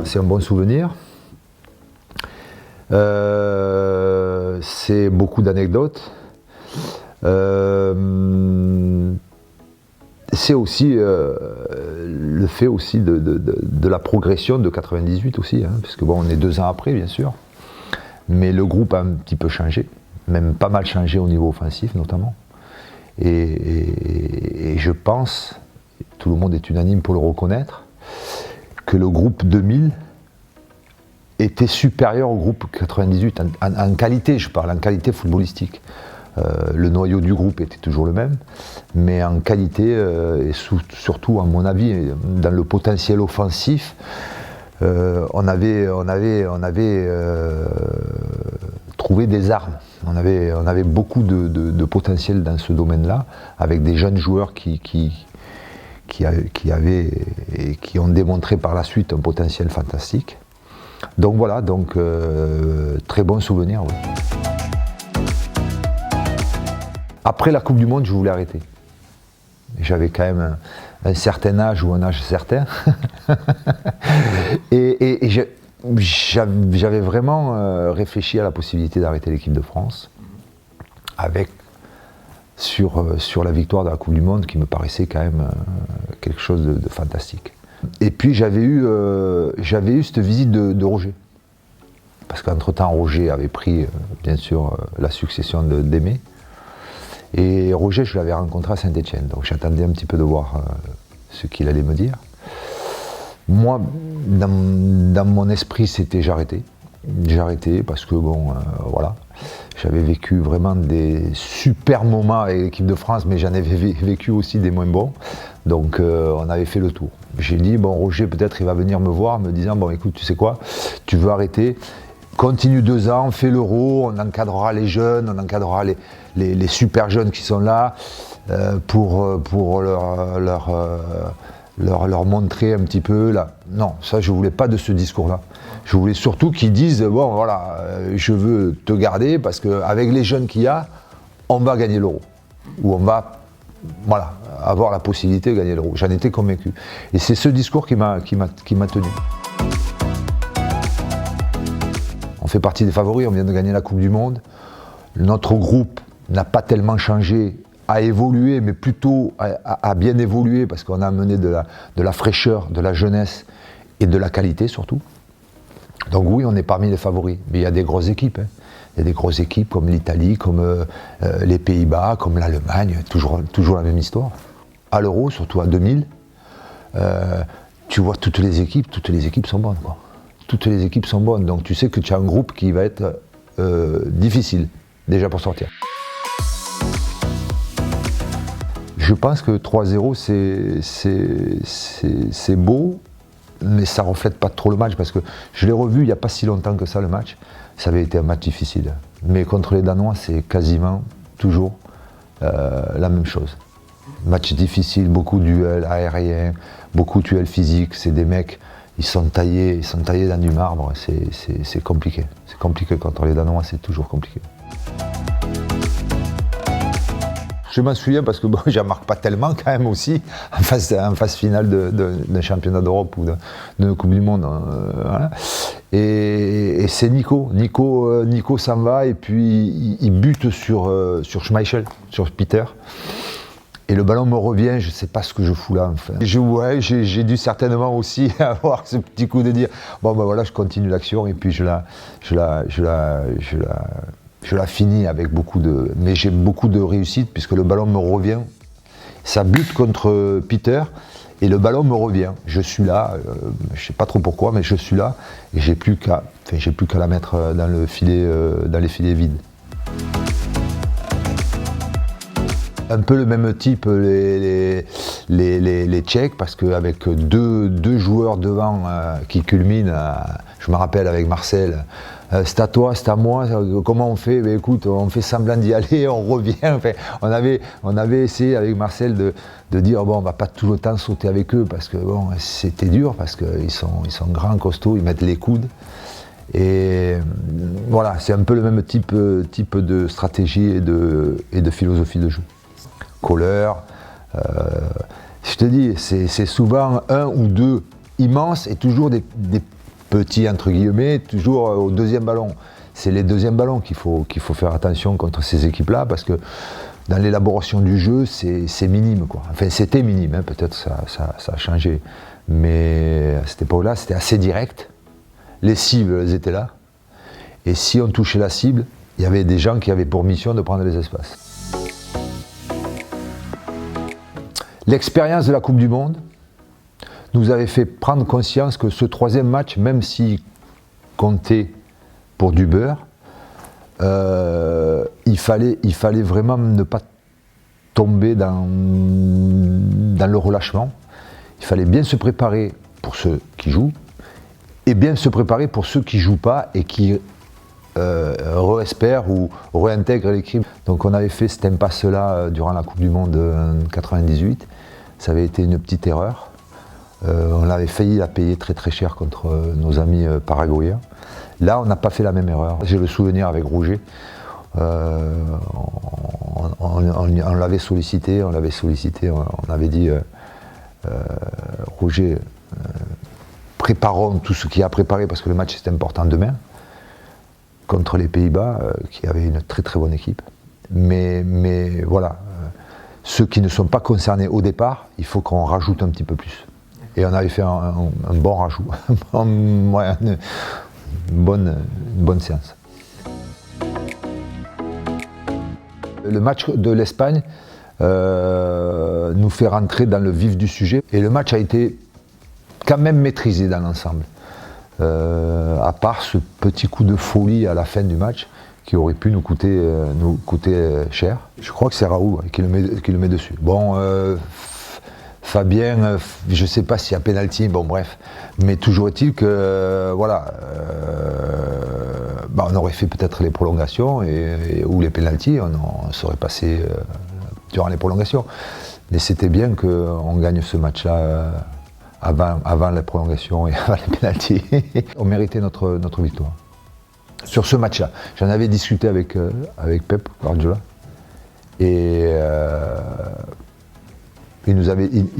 c'est un bon souvenir. C'est beaucoup d'anecdotes. C'est aussi le fait aussi de la progression de 98 aussi, hein, parce que bon, on est 2 ans après, bien sûr, mais le groupe a un petit peu changé, même pas mal changé au niveau offensif notamment. Et je pense, tout le monde est unanime pour le reconnaître, que le groupe 2000 était supérieur au groupe 98, en qualité, je parle, en qualité footballistique. Le noyau du groupe était toujours le même, mais en qualité et surtout, à mon avis, dans le potentiel offensif, on avait trouvé des armes. On avait beaucoup de potentiel dans ce domaine-là, avec des jeunes joueurs qui avaient et qui ont démontré par la suite un potentiel fantastique. Donc voilà, très bon souvenir. Oui. Après la Coupe du Monde, je voulais arrêter. J'avais quand même un certain âge ou un âge certain. et j'avais vraiment réfléchi à la possibilité d'arrêter l'équipe de France sur la victoire de la Coupe du Monde qui me paraissait quand même quelque chose de fantastique. Et puis j'avais eu cette visite de Roger. Parce qu'entre-temps, Roger avait pris, bien sûr, la succession d'Aimé. Et Roger, je l'avais rencontré à Saint-Étienne, donc j'attendais un petit peu de voir ce qu'il allait me dire. Moi, dans mon esprit, c'était j'arrêtais. J'arrêtais parce que, bon, voilà, j'avais vécu vraiment des super moments avec l'équipe de France, mais j'en avais vécu aussi des moins bons. Donc, on avait fait le tour. J'ai dit, bon, Roger, peut-être il va venir me voir, me disant, bon, écoute, tu sais quoi, tu veux arrêter, continue 2 ans, fais l'Euro, on encadrera les jeunes, on encadrera les super jeunes qui sont là pour leur montrer un petit peu là. Non, ça je voulais pas de ce discours-là. Je voulais surtout qu'ils disent bon voilà, je veux te garder parce qu'avec les jeunes qu'il y a, on va gagner l'Euro. Ou on va voilà, avoir la possibilité de gagner l'Euro. J'en étais convaincu. Et c'est ce discours qui m'a tenu. On fait partie des favoris, on vient de gagner la Coupe du Monde. Notre groupe n'a pas tellement changé, a évolué, mais plutôt a bien évolué parce qu'on a amené de la fraîcheur, de la jeunesse et de la qualité surtout. Donc oui, on est parmi les favoris, mais il y a des grosses équipes. Hein. Il y a des grosses équipes comme l'Italie, comme les Pays-Bas, comme l'Allemagne, toujours la même histoire. À l'Euro, surtout à 2000, tu vois toutes les équipes sont bonnes, quoi. Toutes les équipes sont bonnes, donc tu sais que tu as un groupe qui va être difficile, déjà pour sortir. Je pense que 3-0, c'est beau, mais ça ne reflète pas trop le match, parce que je l'ai revu il n'y a pas si longtemps que ça, le match. Ça avait été un match difficile. Mais contre les Danois, c'est quasiment toujours la même chose. Match difficile, beaucoup de duels aériens, beaucoup de duels physiques, c'est des mecs... Ils sont taillés dans du marbre, c'est compliqué. C'est compliqué contre les Danois, c'est toujours compliqué. Je m'en souviens parce que bon, j'en marque pas tellement quand même aussi, en phase finale d'un championnat d'Europe ou d'une Coupe du Monde. Voilà. Et c'est Nico. Nico s'en va et puis il bute sur Schmeichel, sur Peter. Et le ballon me revient, je ne sais pas ce que je fous là. Enfin. J'ai dû certainement aussi avoir ce petit coup de dire bon ben voilà, je continue l'action et puis je la finis avec beaucoup de. Mais j'ai beaucoup de réussite puisque le ballon me revient. Ça bute contre Peter et le ballon me revient. Je suis là, je ne sais pas trop pourquoi, mais je suis là et j'ai plus qu'à la mettre dans le filet, dans les filets vides. Un peu le même type les Tchèques, parce qu'avec deux joueurs devant qui culminent, je me rappelle avec Marcel, c'est à toi, c'est à moi, comment on fait? Ben écoute, on fait semblant d'y aller, on revient. Enfin, on avait essayé avec Marcel de dire bon, on va pas tout le temps sauter avec eux parce que bon, c'était dur, parce qu'ils sont grands, costauds, ils mettent les coudes. Et voilà, c'est un peu le même type de stratégie et de philosophie de jeu. Kohler, je te dis, c'est souvent un ou deux immenses et toujours des petit entre guillemets, toujours au deuxième ballon. C'est les deuxièmes ballons qu'il faut faire attention contre ces équipes-là, parce que dans l'élaboration du jeu, c'est minime, quoi. Enfin, c'était minime, hein, peut-être ça a changé. Mais à cette époque-là, c'était assez direct. Les cibles, elles étaient là. Et si on touchait la cible, il y avait des gens qui avaient pour mission de prendre les espaces. L'expérience de la Coupe du Monde nous avait fait prendre conscience que ce troisième match, même s'il comptait pour du beurre, il fallait vraiment ne pas tomber dans le relâchement. Il fallait bien se préparer pour ceux qui jouent et bien se préparer pour ceux qui ne jouent pas et qui réespèrent ou réintègrent l'équipe. Donc on avait fait cette impasse-là durant la Coupe du Monde 98. Ça avait été une petite erreur. On avait failli la payer très très cher contre nos amis paraguayens. Là, on n'a pas fait la même erreur. J'ai le souvenir avec Roger. On l'avait sollicité, on avait dit Roger, préparons tout ce qu'il y a à préparer parce que le match est important demain contre les Pays-Bas, qui avaient une très très bonne équipe. Mais voilà, ceux qui ne sont pas concernés au départ, il faut qu'on rajoute un petit peu plus. Et on avait fait un bon rajout, une bonne séance. Le match de l'Espagne nous fait rentrer dans le vif du sujet. Et le match a été quand même maîtrisé dans l'ensemble. À part ce petit coup de folie à la fin du match qui aurait pu nous coûter cher. Je crois que c'est Raoult qui le met dessus. Bon, Fabien, je ne sais pas s'il y a pénalty, bon bref. Mais toujours est-il que, voilà, on aurait fait peut-être les prolongations ou les pénaltys, on serait passé durant les prolongations. Mais c'était bien qu'on gagne ce match-là avant les prolongations et avant les pénaltys. On méritait notre victoire. Sur ce match-là, j'en avais discuté avec Pep Guardiola. Et il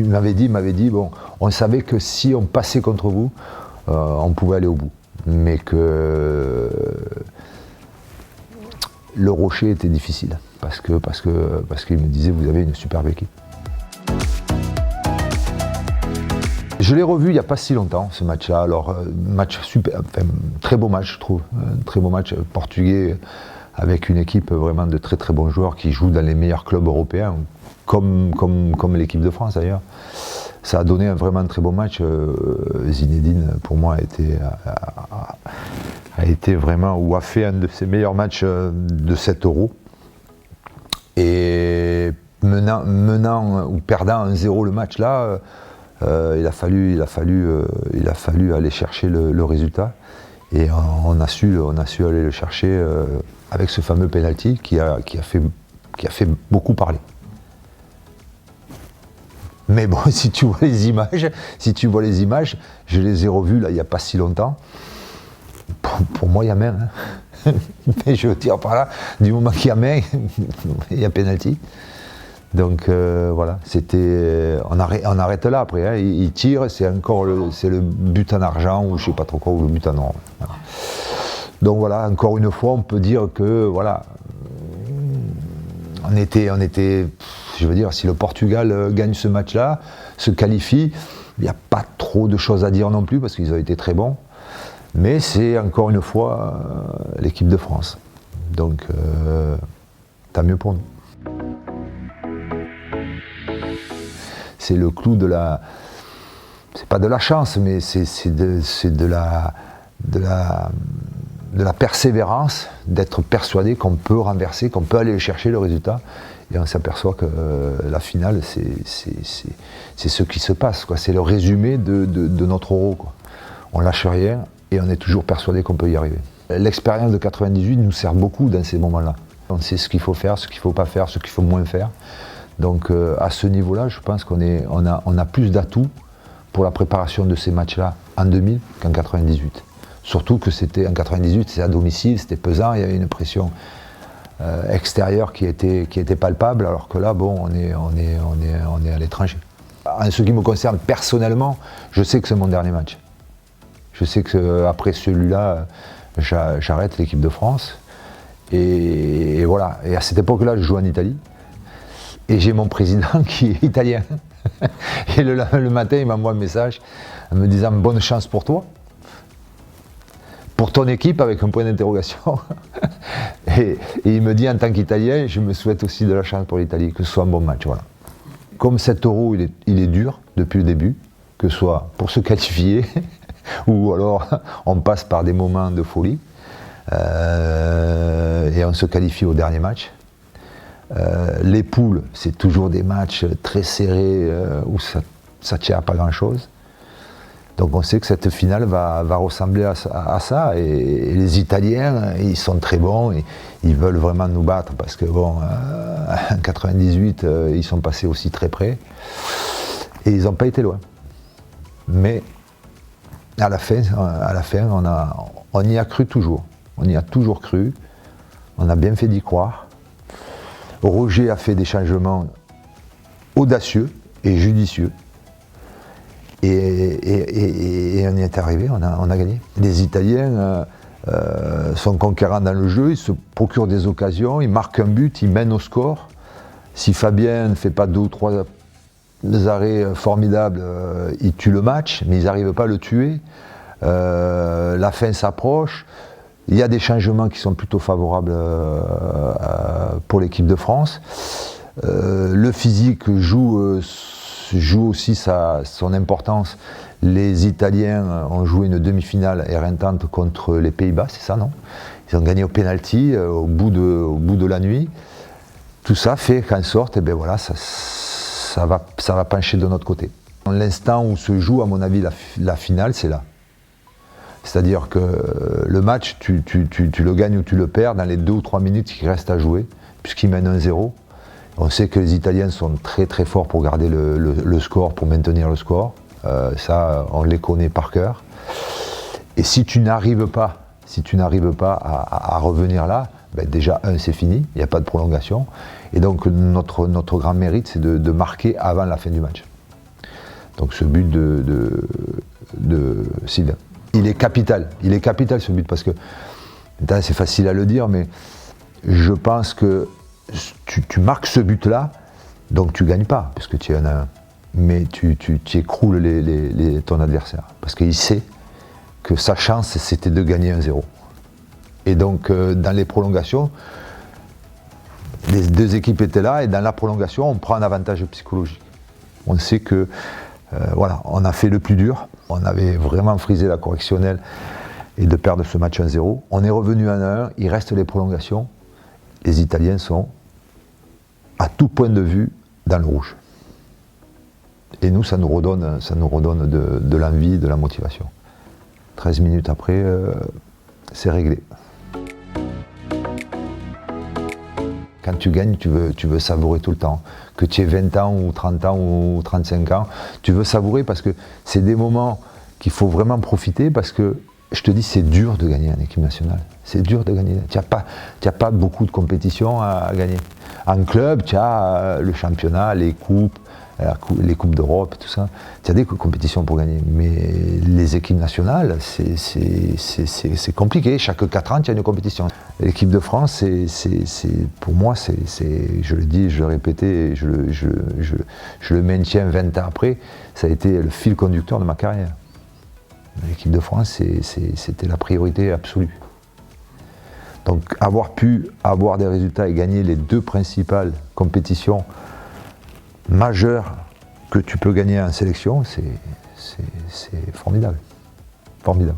m'avait dit, bon, on savait que si on passait contre vous, on pouvait aller au bout. Mais que le Rocher était difficile, parce qu'il me disait, vous avez une superbe équipe. Je l'ai revu il n'y a pas si longtemps, ce match-là. Alors, très beau match, je trouve. Un très beau match portugais, avec une équipe vraiment de très très bons joueurs qui jouent dans les meilleurs clubs européens, comme l'équipe de France d'ailleurs. Ça a donné vraiment un très beau match. Zinedine, pour moi, a été vraiment, ou a fait un de ses meilleurs matchs de cet Euro. Et menant ou perdant 1-0 le match là, il a fallu aller chercher le résultat. Et on a su aller le chercher avec ce fameux penalty qui a fait beaucoup parler. Mais bon, si tu vois les images, je les ai revues là il n'y a pas si longtemps. Pour moi, il y a main. Hein. Mais je veux dire par là, du moment qu'il y a main, il y a penalty. Donc voilà, on arrête là après. Hein. Il tire, c'est le but en argent ou je sais pas trop quoi, ou le but en or. Voilà. Donc voilà, encore une fois, on peut dire que voilà, on était, je veux dire, si le Portugal gagne ce match-là, se qualifie, il n'y a pas trop de choses à dire non plus parce qu'ils ont été très bons. Mais c'est encore une fois l'équipe de France. Donc tant mieux pour nous. C'est le clou de la... C'est pas de la chance, mais c'est de la persévérance, d'être persuadé qu'on peut renverser, qu'on peut aller chercher le résultat. Et on s'aperçoit que la finale, c'est ce qui se passe, quoi. C'est le résumé de notre Euro, quoi. On lâche rien et on est toujours persuadé qu'on peut y arriver. L'expérience de 98 nous sert beaucoup dans ces moments-là. On sait ce qu'il faut faire, ce qu'il ne faut pas faire, ce qu'il faut moins faire. Donc à ce niveau-là, je pense qu'on a plus d'atouts pour la préparation de ces matchs-là en 2000 qu'en 98. Surtout que c'était en 98, c'était à domicile, c'était pesant, il y avait une pression extérieure qui était palpable, alors que là, bon, on est à l'étranger. En ce qui me concerne personnellement, je sais que c'est mon dernier match. Je sais qu'après celui-là, j'arrête l'équipe de France. Et voilà. Et à cette époque-là, je joue en Italie. Et j'ai mon président qui est italien. Et le matin, il m'envoie un message en me disant « Bonne chance pour toi ». Pour ton équipe, avec un point d'interrogation. et il me dit, en tant qu'Italien, je me souhaite aussi de la chance pour l'Italie, que ce soit un bon match. Voilà. Comme cet Euro, il est dur depuis le début, que ce soit pour se qualifier, ou alors on passe par des moments de folie, et on se qualifie au dernier match. Les poules, c'est toujours des matchs très serrés, où ça ne tient à pas grand-chose. Donc on sait que cette finale va ressembler à ça, et les Italiens, ils sont très bons, et ils veulent vraiment nous battre, parce que bon, en 98, ils sont passés aussi très près, et ils n'ont pas été loin. Mais à la fin on y a cru toujours, on y a toujours cru, on a bien fait d'y croire. Roger a fait des changements audacieux et judicieux. Et on y est arrivé, on a gagné. Les Italiens sont conquérants dans le jeu, ils se procurent des occasions, ils marquent un but, ils mènent au score. Si Fabien ne fait pas 2 ou 3 arrêts formidables, il tue le match, mais ils n'arrivent pas à le tuer. La fin s'approche. Il y a des changements qui sont plutôt favorables pour l'équipe de France. Le physique joue aussi son importance. Les Italiens ont joué une demi-finale éreintante contre les Pays-Bas, c'est ça, non? Ils ont gagné au pénalty au bout de la nuit. Tout ça fait qu'en sorte, ben voilà, ça va pencher de notre côté. L'instant où se joue, à mon avis, la finale, c'est là. C'est-à-dire que le match, tu le gagnes ou tu le perds dans les 2 ou 3 minutes qui restent à jouer, puisqu'ils mènent 1-0. On sait que les Italiens sont très très forts pour garder le score, pour maintenir le score. Ça, on les connaît par cœur. Et si tu n'arrives pas à revenir là, ben déjà, c'est fini, il n'y a pas de prolongation. Et donc, notre grand mérite, c'est de marquer avant la fin du match. Donc, ce but de Sylvain. Il est capital ce but, parce que, c'est facile à le dire, mais je pense que tu marques ce but-là, donc tu ne gagnes pas, puisque tu en as un. Mais tu écroules ton adversaire. Parce qu'il sait que sa chance, c'était de gagner 1-0. Et donc, dans les prolongations, les 2 équipes étaient là, et dans la prolongation, on prend un avantage psychologique. On sait que, voilà, on a fait le plus dur. On avait vraiment frisé la correctionnelle et de perdre ce match 1-0. On est revenu à 1-1, il reste les prolongations. Les Italiens sont, à tout point de vue, dans le rouge. Et nous, ça nous redonne de l'envie, de la motivation. 13 minutes après, c'est réglé. Quand tu gagnes, tu veux savourer tout le temps. Que tu aies 20 ans ou 30 ans ou 35 ans, tu veux savourer, parce que c'est des moments qu'il faut vraiment profiter, parce que, je te dis, c'est dur de gagner en équipe nationale. C'est dur de gagner. Tu n'as pas beaucoup de compétitions à gagner. En club, tu as le championnat, les coupes d'Europe, tout ça. Tu as des compétitions pour gagner. Mais les équipes nationales, c'est compliqué. Chaque 4 ans, tu as une compétition. L'équipe de France, pour moi, je le dis, je le répétais, je le maintiens 20 ans après, ça a été le fil conducteur de ma carrière. L'équipe de France, c'était la priorité absolue. Donc avoir pu avoir des résultats et gagner les 2 principales compétitions majeures que tu peux gagner en sélection, c'est formidable. Formidable.